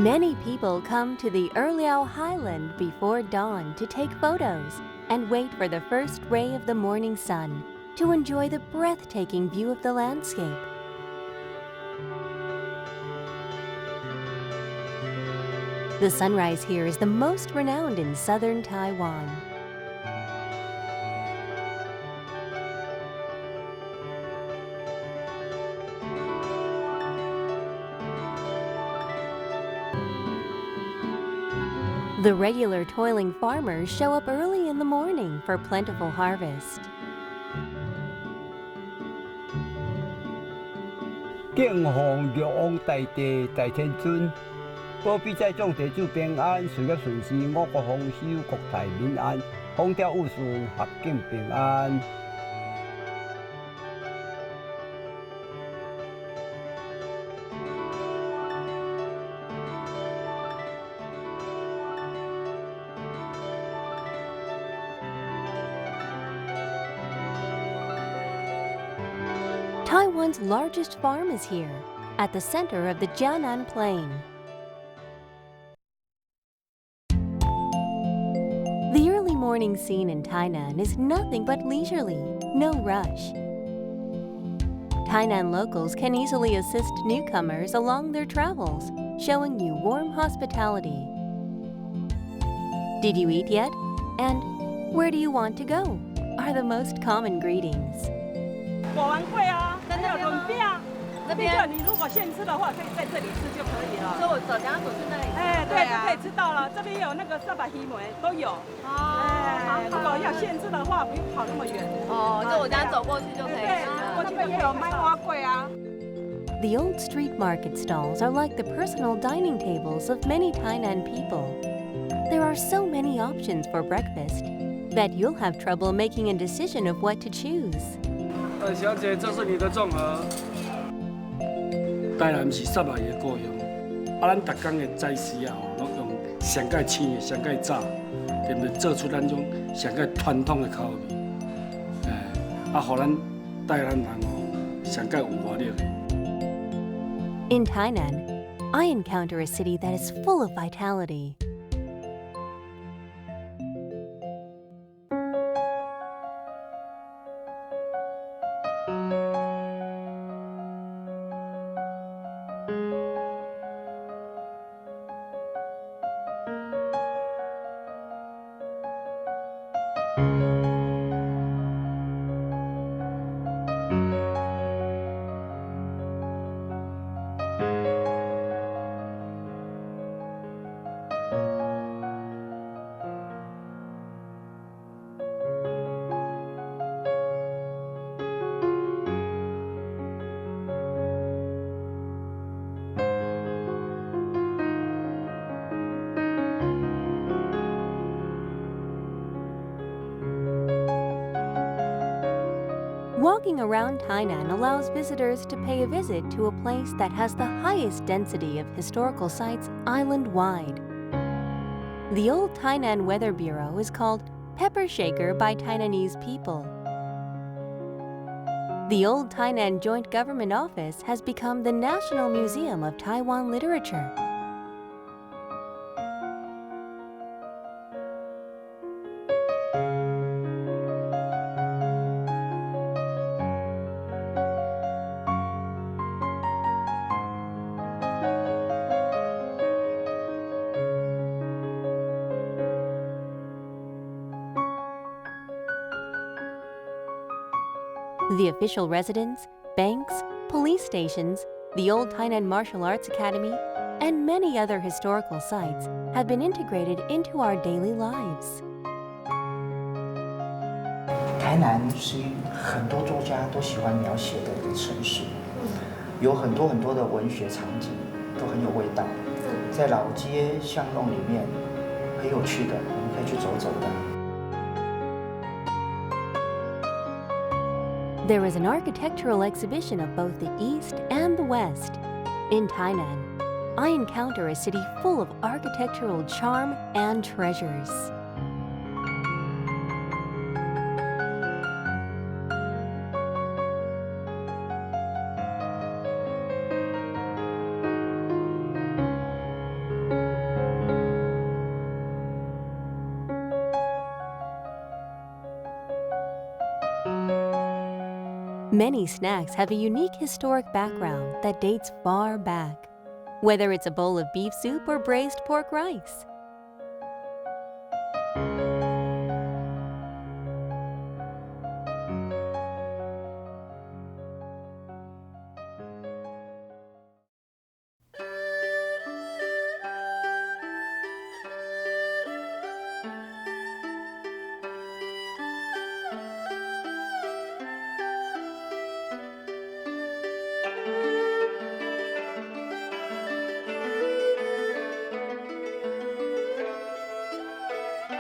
Many people come to the Erliao Highland before dawn to take photos and wait for the first ray of the morning sun to enjoy the breathtaking view of the landscape. The sunrise here is the most renowned in southern Taiwan. The regular toiling farmers show up early in the morning for plentiful harvest. 敬奉玉皇大帝大天尊，保庇在众地主平安，事业顺遂，五谷丰收，国泰民安，风调雨顺，合境平安。 Taiwan's largest farm is here, at the center of the Jianan Plain. The early morning scene in Tainan is nothing but leisurely, no rush. Tainan locals can easily assist newcomers along their travels, showing you warm hospitality. Did you eat yet? And where do you want to go? Are the most common greetings. 果丸桂啊，还有轮饼啊，那边你如果现吃的话，可以在这里吃就可以了。所以我等下走去那里。哎，对，就可以吃到了。这边有那个沙巴鱼梅都有。哦，哎，如果要现吃的话，不用跑那么远。哦，就我等下走过去就可以吃了。过去也有卖花桂啊。 The old street market stalls are like the personal dining tables of many Tainan people. There are so many options for breakfast that you'll have trouble making a decision of what to choose. 小姐，这是你的综合。台南是沙巴的故乡，咱逐天的早市啊，拢用上盖青的、上盖早，对不对？做出咱种上盖传统的口味，互咱台南人上盖有活力。 In Tainan, I encounter a city that is full of vitality. Walking around Tainan allows visitors to pay a visit to a place that has the highest density of historical sites island-wide. The old Tainan Weather Bureau is called Pepper Shaker by Tainanese people. The old Tainan Joint Government Office has become the National Museum of Taiwan Literature. The official residence, banks, police stations, the old Tainan Martial Arts Academy, and many other historical sites have been integrated into our daily lives. 台南是很多作家都喜欢描写的一个城市，有很多的文学场景都很有味道，在老街巷弄里面很有趣的，我们可以去走走的。 There is an architectural exhibition of both the East and the West. In Tainan, I encounter a city full of architectural charm and treasures. Many snacks have a unique historic background that dates far back, whether it's a bowl of beef soup or braised pork rice.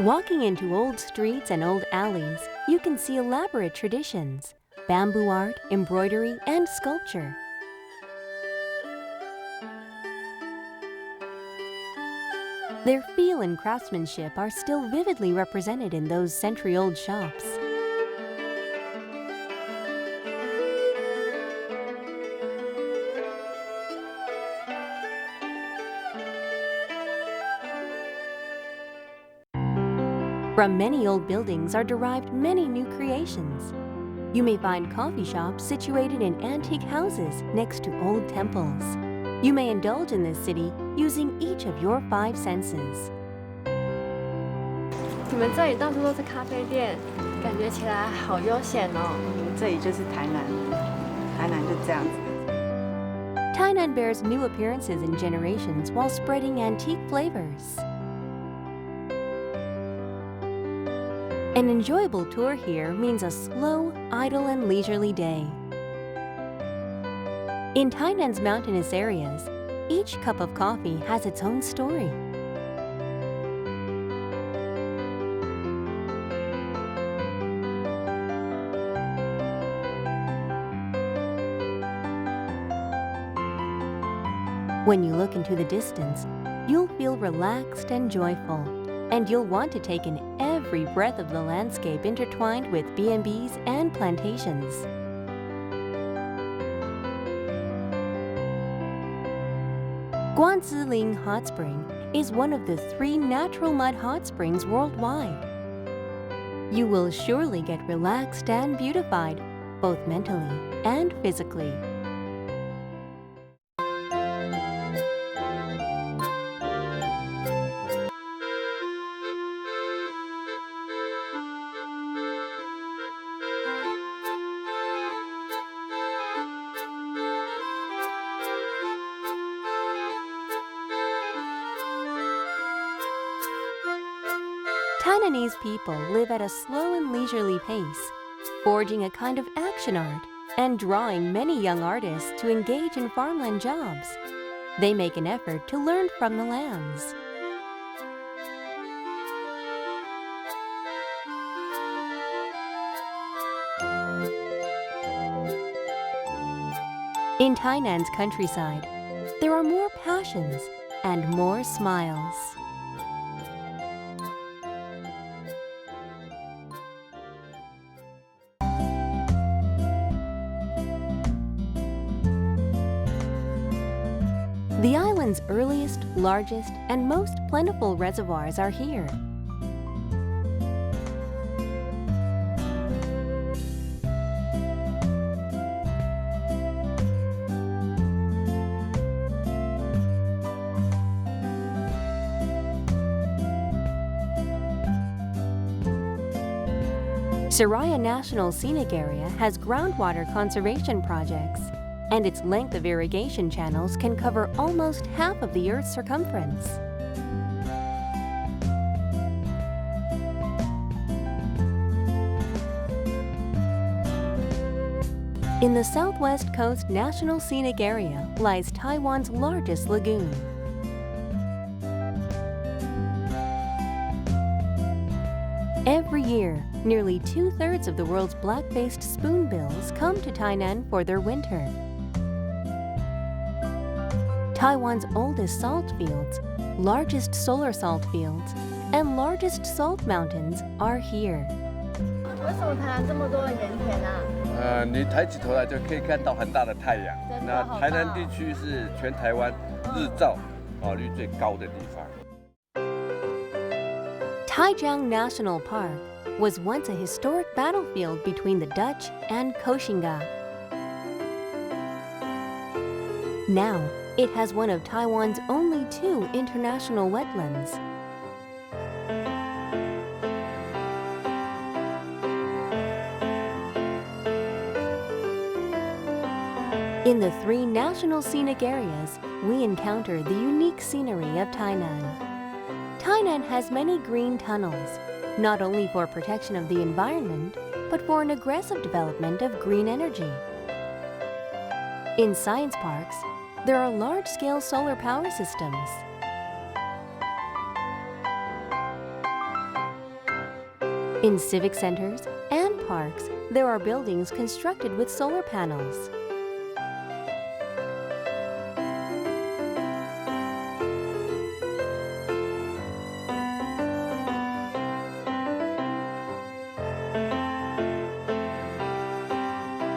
Walking into old streets and old alleys, you can see elaborate traditions, bamboo art, embroidery, and sculpture. Their feel and craftsmanship are still vividly represented in those century-old shops. From many old buildings are derived many new creations. You may find coffee shops situated in antique houses next to old temples. You may indulge in this city using each of your 5 senses. 你们这里到处都是咖啡店，感觉起来好悠闲哦。这里就是台南，台南就这样子。Tainan bears new appearances in generations while spreading antique flavors. An enjoyable tour here means a slow, idle, and leisurely day. In Tainan's mountainous areas, each cup of coffee has its own story. When you look into the distance, you'll feel relaxed and joyful, and you'll want to take in every breath of the landscape intertwined with B&Bs and plantations. Guanziling Hot Spring is one of the 3 natural mud hot springs worldwide. You will surely get relaxed and beautified, both mentally and physically. Tainanese people live at a slow and leisurely pace, forging a kind of action art and drawing many young artists to engage in farmland jobs. They make an effort to learn from the lands. In Tainan's countryside, there are more passions and more smiles. The island's earliest, largest, and most plentiful reservoirs are here. Soraya National Scenic Area has groundwater conservation projects, and its length of irrigation channels can cover almost half of the Earth's circumference. In the Southwest Coast National Scenic Area lies Taiwan's largest lagoon. Every year, nearly 2/3 of the world's black-faced spoonbills come to Tainan for their winter. Taiwan's oldest salt fields, largest solar salt fields, and largest salt mountains are here. 为什么台南这么多的盐田啊？你抬起头来就可以看到很大的太阳。真的那好大哦台南地区是全台湾日照率最高的地方。Taijiang National Park was once a historic battlefield between the Dutch and Koshinga. Now, it has one of Taiwan's only 2 international wetlands. In the 3 national scenic areas, we encounter the unique scenery of Tainan. Tainan has many green tunnels, not only for protection of the environment, but for an aggressive development of green energy. In science parks, there are large-scale solar power systems. In civic centers and parks, there are buildings constructed with solar panels.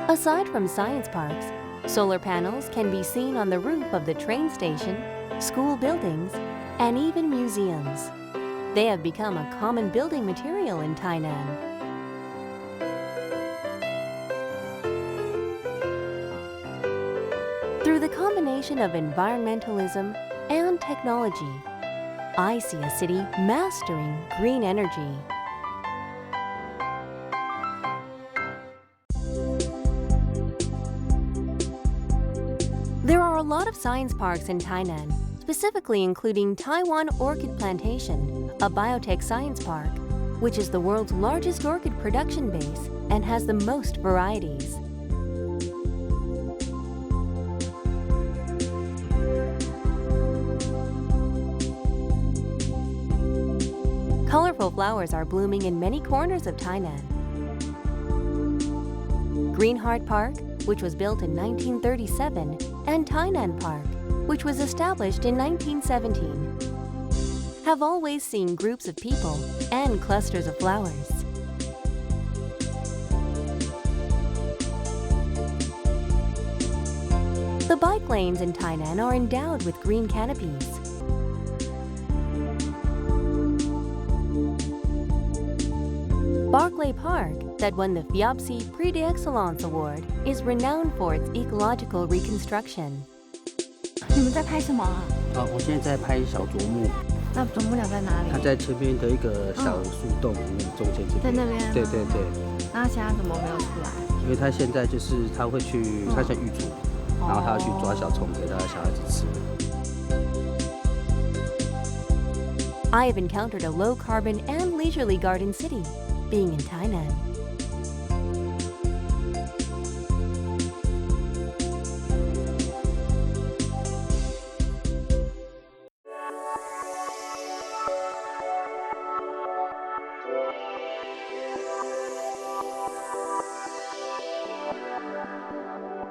Aside from science parks, solar panels can be seen on the roof of the train station, school buildings, and even museums. They have become a common building material in Tainan. Through the combination of environmentalism and technology, I see a city mastering green energy. There are a lot of science parks in Tainan, specifically including Taiwan Orchid Plantation, a biotech science park, which is the world's largest orchid production base and has the most varieties. Colorful flowers are blooming in many corners of Tainan. Greenheart Park, which was built in 1937, and Tainan Park, which was established in 1917, have always seen groups of people and clusters of flowers. The bike lanes in Tainan are endowed with green canopies. Barclay Park, that won the FIAPSI Prix d'Excellence Award, is renowned for its ecological reconstruction. 你们在拍什么啊？我现在在拍小啄木。那啄木鸟在哪里？它在前面的一个小树洞里面，中间这边。在那边。对对对。那现在怎么没有出来？因为它现在就是它会去，它像狱卒，然后它要去抓小虫给它的小孩子吃。I have encountered a low-carbon and leisurely garden city, being in Tainan.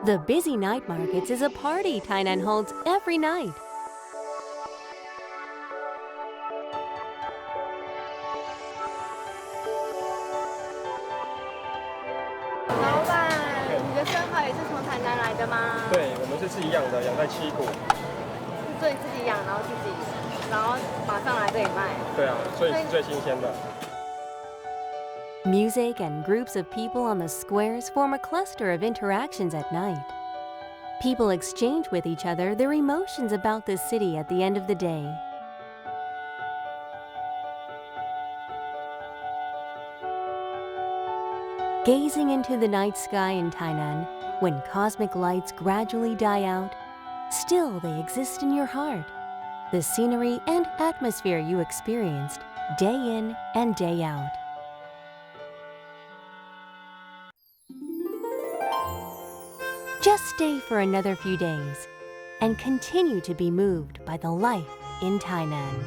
The busy night markets is a party Tainan holds every night.老板，你的生蚝也是从台南来的吗？对，我们是自己养的，养在七股。所以自己养，然后马上来这里卖。对啊，所以是最新鲜的。Music and groups of people on the squares form a cluster of interactions at night. People exchange with each other their emotions about the city at the end of the day. Gazing into the night sky in Tainan, when cosmic lights gradually die out, still they exist in your heart. The scenery and atmosphere you experienced day in and day out. Just stay for another few days and continue to be moved by the life in Tainan.